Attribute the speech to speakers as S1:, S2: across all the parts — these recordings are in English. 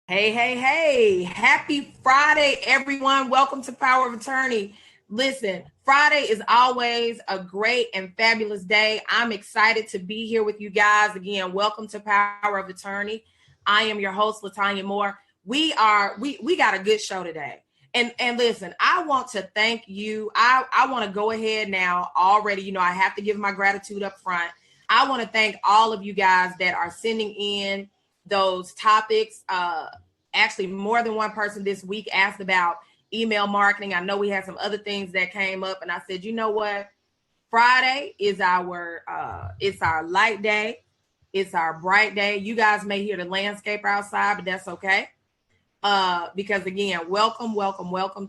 S1: Hey, hey, hey. Happy Friday, everyone. Welcome to Power of Attorney. Listen, Friday is always a great and fabulous day. I'm excited to be here with you guys again. Welcome to Power of Attorney. I am your host, Latanya Moore. We got a good show today. And listen, I want to thank you. I want to go ahead now already. I have to give my gratitude up front. I want to thank all of you guys that are sending in those topics. Actually, more than one person this week asked about email marketing. I know we had some other things that came up, and I said, you know what? Friday is it's our light day. It's our bright day. You guys may hear the landscaper outside, but that's okay. Because again, welcome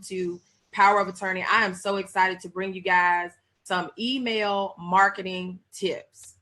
S1: to Power of Attorney. I am so excited to bring you guys some email marketing tips.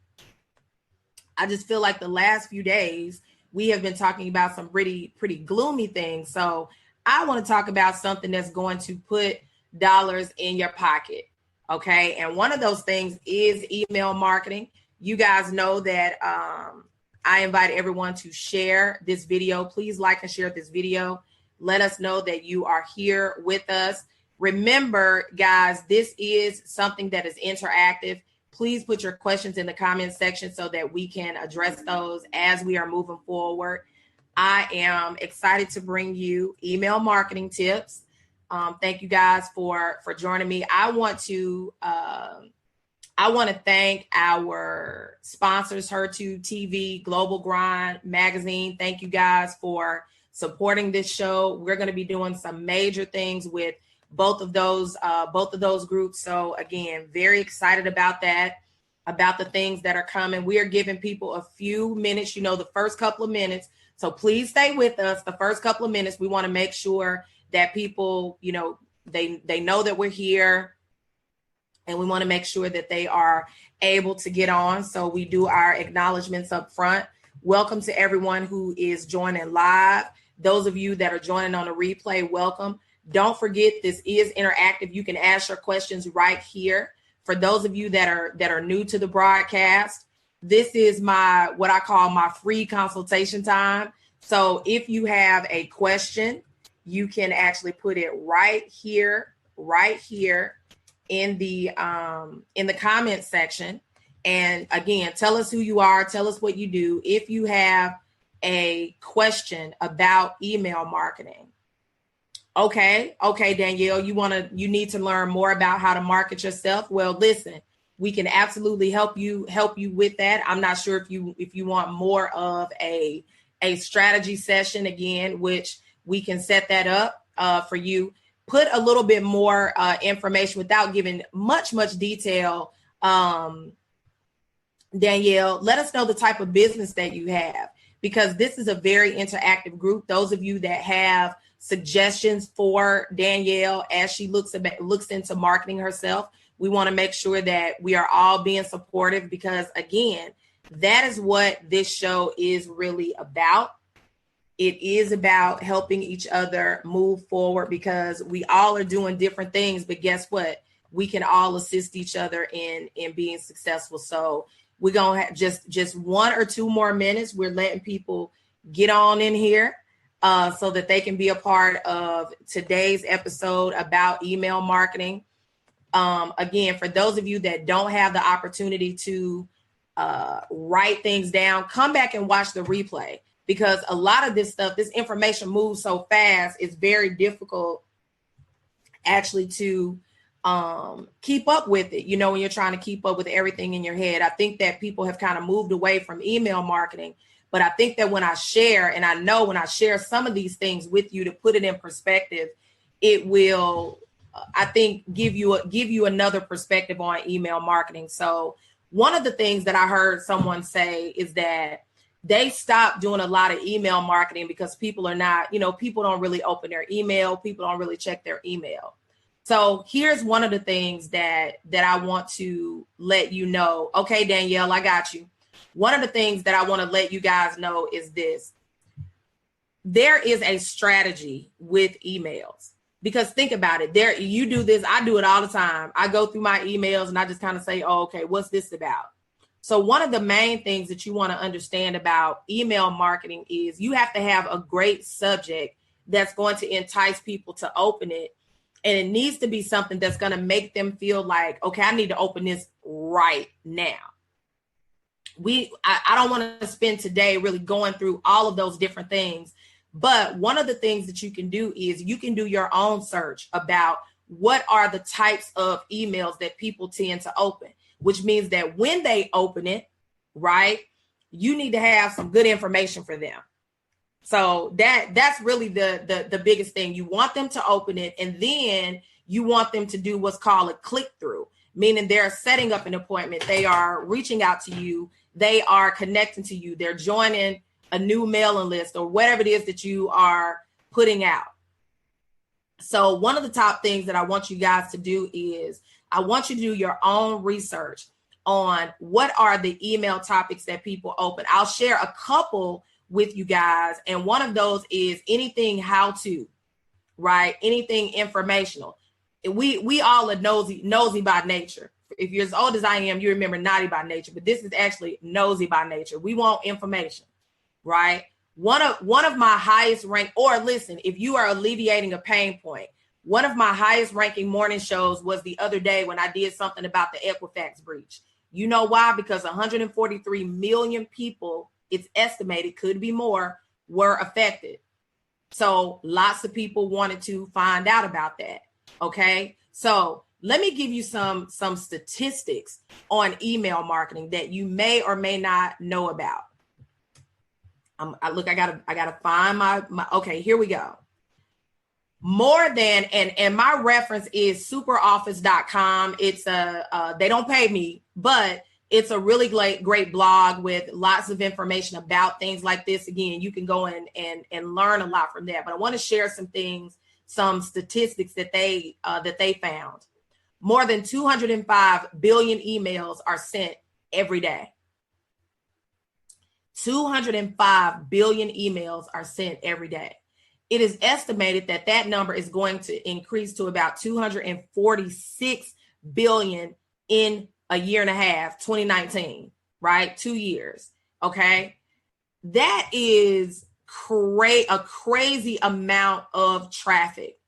S1: I just feel like the last few days we have been talking about some pretty gloomy things. So I want to talk about something that's going to put dollars in your pocket. Okay. And one of those things is email marketing. You guys know that I invite everyone to share this video. Please like and share this video. Let us know that you are here with us. Remember, guys, this is something that is interactive. Please put your questions in the comment section so that we can address those as we are moving forward. I am excited to bring you email marketing tips. Thank you guys for joining me. I want to thank our sponsors, Her2 TV, Global Grind Magazine. Thank you guys for supporting this show. We're going to be doing some major things with both of those groups. So again, very excited about that, about the things that are coming. We are giving people a few minutes, the first couple of minutes. So please stay with us. The first couple of minutes, we want to make sure that people, they know that we're here, and we want to make sure that they are able to get on. So we do our acknowledgments up front. Welcome to everyone who is joining live. Those of you that are joining on a replay, welcome. Don't forget, this is interactive. You can ask your questions right here. For those of you that are new to the broadcast, this is what I call my free consultation time. So if you have a question, you can actually put it right here in the comment section. And again, tell us who you are, tell us what you do. If you have a question about email marketing. Okay, Danielle, you need to learn more about how to market yourself. Well, listen, we can absolutely help you with that. I'm not sure if you want more of a strategy session again, which we can set that up for you. Put a little bit more information without giving much detail. Danielle, let us know the type of business that you have, because this is a very interactive group. Those of you that have suggestions for Danielle as she looks into marketing herself, we want to make sure that we are all being supportive, because again, that is what this show is really about. It is about helping each other move forward, because we all are doing different things, but guess what? We can all assist each other in being successful. So we're going to have just 1 or 2 more minutes. We're letting people get on in here so that they can be a part of today's episode about email marketing. Again, for those of you that don't have the opportunity to write things down, come back and watch the replay, because a lot of this information moves so fast, it's very difficult actually to keep up with it, when you're trying to keep up with everything in your head. I think that people have kind of moved away from email marketing, but I think that when I share, and I know when I share some of these things with you to put it in perspective, it will, I think, give you another perspective on email marketing. So one of the things that I heard someone say is that they stopped doing a lot of email marketing because people are not, people don't really open their email. People don't really check their email. So here's one of the things that I want to let you know. Okay, Danielle, I got you. One of the things that I want to let you guys know is this. There is a strategy with emails, because think about it. You do this. I do it all the time. I go through my emails and I just kind of say, oh, okay, what's this about? So one of the main things that you want to understand about email marketing is you have to have a great subject that's going to entice people to open it. And it needs to be something that's going to make them feel like, okay, I need to open this right now. I don't want to spend today really going through all of those different things. But one of the things that you can do is you can do your own search about what are the types of emails that people tend to open, which means that when they open it, right, you need to have some good information for them. So that's really the biggest thing. You want them to open it, and then you want them to do what's called a click-through, meaning they're setting up an appointment. They are reaching out to you. They are connecting to you. They're joining a new mailing list or whatever it is that you are putting out. So one of the top things that I want you guys to do is I want you to do your own research on what are the email topics that people open. I'll share a couple with you guys. And one of those is anything how to, right? Anything informational. We all are nosy by nature. If you're as old as I am, you remember naughty by nature, but this is actually nosy by nature. We want information, right? One of my highest rank, or listen, if you are alleviating a pain point, one of my highest ranking morning shows was the other day when I did something about the Equifax breach. You know why? Because 143 million people, it's estimated, could be more, were affected. So lots of people wanted to find out about that. Okay. So let me give you some statistics on email marketing that you may or may not know about. I gotta find my okay, here we go. More than, and my reference is superoffice.com. It's they don't pay me, but it's a really great blog with lots of information about things like this. Again, you can go in and learn a lot from that. But I want to share some things, some statistics that they found. More than 205 billion emails are sent every day. 205 billion emails are sent every day. It is estimated that that number is going to increase to about 246 billion in a year and a half, 2019, right? 2 years. Okay. That is a crazy amount of traffic.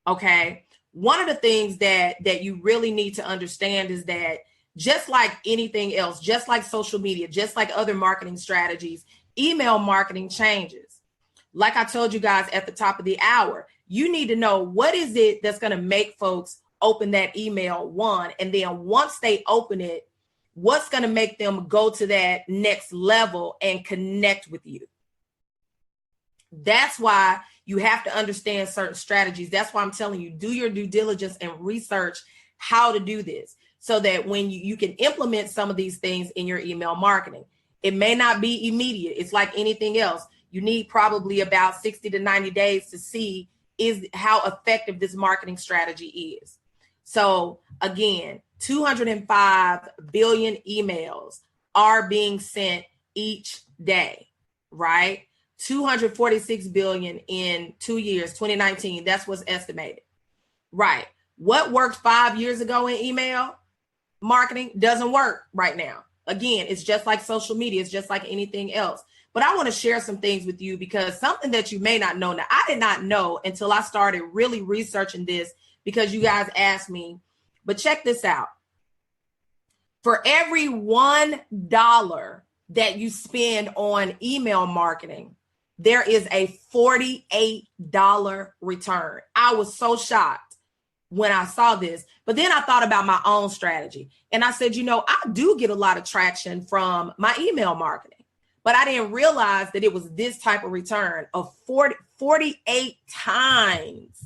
S1: Okay. One of the things that you really need to understand is that just like anything else, just like social media, just like other marketing strategies, email marketing changes. Like I told you guys at the top of the hour, you need to know what is it that's going to make folks open that email, one, and then once they open it, what's going to make them go to that next level and connect with you. That's why you have to understand certain strategies. That's why I'm telling you, do your due diligence and research how to do this so that when you can implement some of these things in your email marketing. It may not be immediate. It's like anything else. You need probably about 60 to 90 days to see how effective this marketing strategy is. So again, 205 billion emails are being sent each day, right? 246 billion in 2 years, 2019, that's what's estimated, right? What worked 5 years ago in email marketing doesn't work right now. Again, it's just like social media. It's just like anything else. But I want to share some things with you because something that you may not know. Now, I did not know until I started really researching this because you guys asked me. But check this out. For every $1 that you spend on email marketing, there is a $48 return. I was so shocked when I saw this. But then I thought about my own strategy. And I said, I do get a lot of traction from my email marketing. But I didn't realize that it was this type of return of 48 times,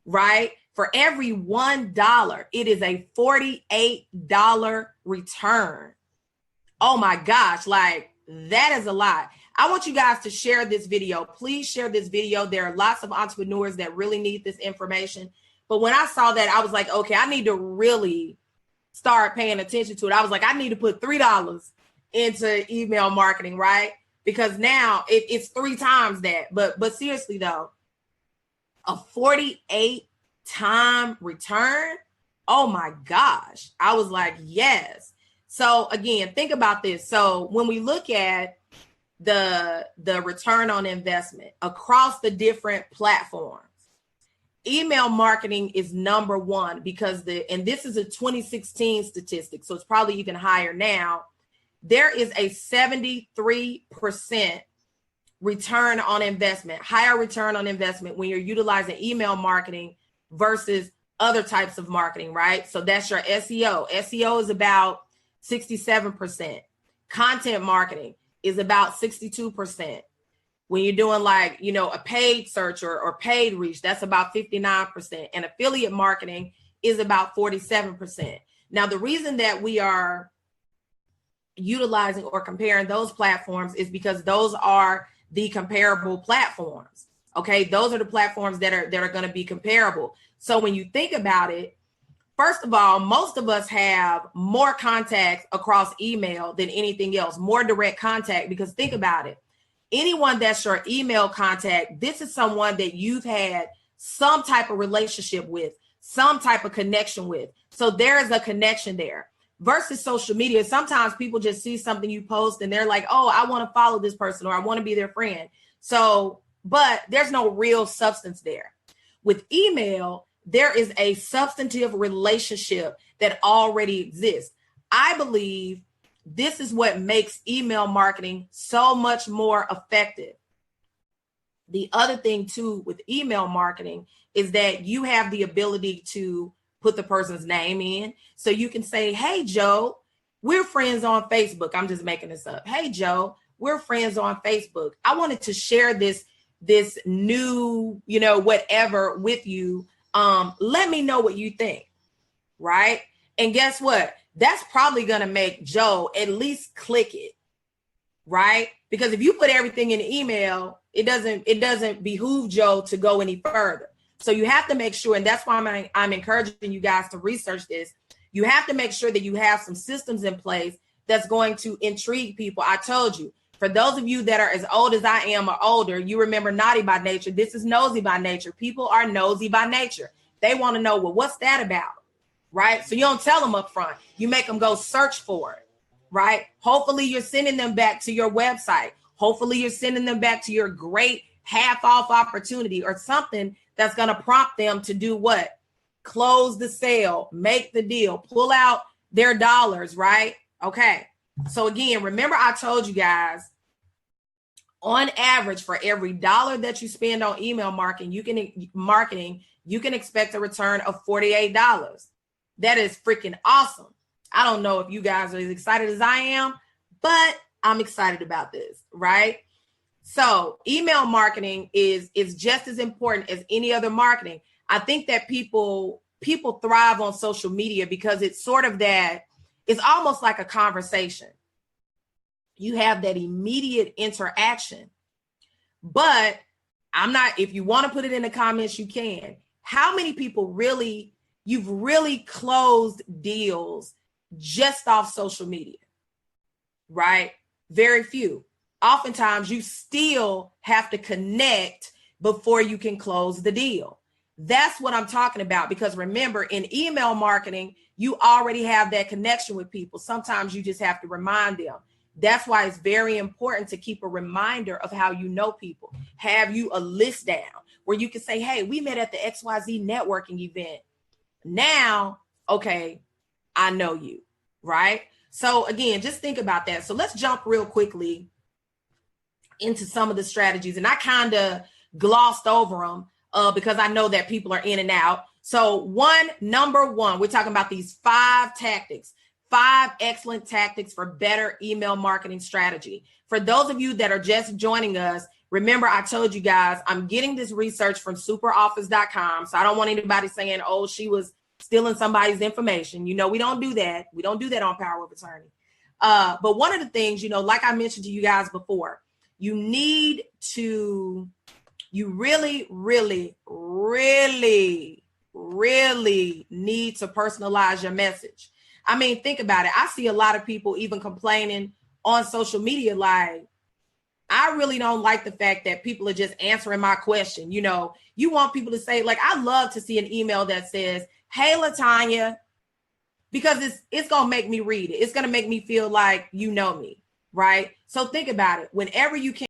S1: right? For every $1, it is a $48 return. Oh my gosh, like that is a lot. I want you guys to share this video. Please share this video. There are lots of entrepreneurs that really need this information. But when I saw that, I was like, okay, I need to really start paying attention to it. I was like, I need to put $3 into email marketing, right? Because now it's 3 times that. But seriously though, a 48 time return. Oh my gosh. I was like, yes. So again, think about this. So when we look at the return on investment across the different platforms, email marketing is number one because and this is a 2016 statistic, so it's probably even higher now. There is a 73% return on investment, higher return on investment when you're utilizing email marketing versus other types of marketing, right? So that's your SEO. SEO is about 67%. Content marketing is about 62%. When you're doing like, a paid search or paid reach, that's about 59%. And affiliate marketing is about 47%. Now, the reason that we are utilizing or comparing those platforms is because those are the comparable platforms. Okay, those are the platforms that are going to be comparable. So when you think about it, first of all, most of us have more contacts across email than anything else, more direct contact, because think about it. Anyone that's your email contact, this is someone that you've had some type of relationship with, some type of connection with. So there is a connection there. Versus social media, sometimes people just see something you post and they're like, oh, I want to follow this person or I want to be their friend. So, but there's no real substance there. With email, there is a substantive relationship that already exists. I believe this is what makes email marketing so much more effective. The other thing too with email marketing is that you have the ability to put the person's name in. So you can say, hey, Joe, we're friends on Facebook. I'm just making this up. Hey, Joe, we're friends on Facebook. I wanted to share this new, whatever with you. Let me know what you think. Right. And guess what? That's probably going to make Joe at least click it. Right. Because if you put everything in the email, it doesn't behoove Joe to go any further. So you have to make sure, and that's why I'm encouraging you guys to research this. You have to make sure that you have some systems in place that's going to intrigue people. I told you, for those of you that are as old as I am or older, you remember Naughty by Nature. This is nosy by nature. People are nosy by nature. They want to know, well, what's that about? Right? So you don't tell them up front. You make them go search for it. Right? Hopefully you're sending them back to your website. Hopefully you're sending them back to your great half off opportunity or something that's going to prompt them to do what? Close the sale, make the deal, pull out their dollars, right? Okay. So again, remember I told you guys, on average, for every dollar that you spend on email marketing, you can expect a return of $48. That is freaking awesome. I don't know if you guys are as excited as I am, but I'm excited about this, right? So email marketing is just as important as any other marketing. I think that people thrive on social media because it's sort of it's almost like a conversation. You have that immediate interaction. But if you want to put it in the comments, you can. How many people you've really closed deals just off social media, right? Very few. Oftentimes you still have to connect before you can close the deal. That's what I'm talking about, because remember, in email marketing, you already have that connection with people. Sometimes you just have to remind them. That's why it's very important to keep a reminder of how you know people. Have you a list down where you can say, hey, we met at the XYZ networking event. Now, okay, I know you, right? So again, just think about that. So let's jump real quickly into some of the strategies. And I kind of glossed over them because I know that people are in and out. So number one, we're talking about these 5 excellent tactics for better email marketing strategy. For those of you that are just joining us, remember, I told you guys, I'm getting this research from superoffice.com. So I don't want anybody saying, oh, she was stealing somebody's information. We don't do that. We don't do that on Power of Attorney. But one of the things, like I mentioned to you guys before, you really, really, really, really need to personalize your message. I mean, think about it. I see a lot of people even complaining on social media, like, I really don't like the fact that people are just answering my question. You want people to say, like, I love to see an email that says, hey, LaTanya, because it's going to make me read it. It's going to make me feel like you know me, right? So think about it. Whenever you can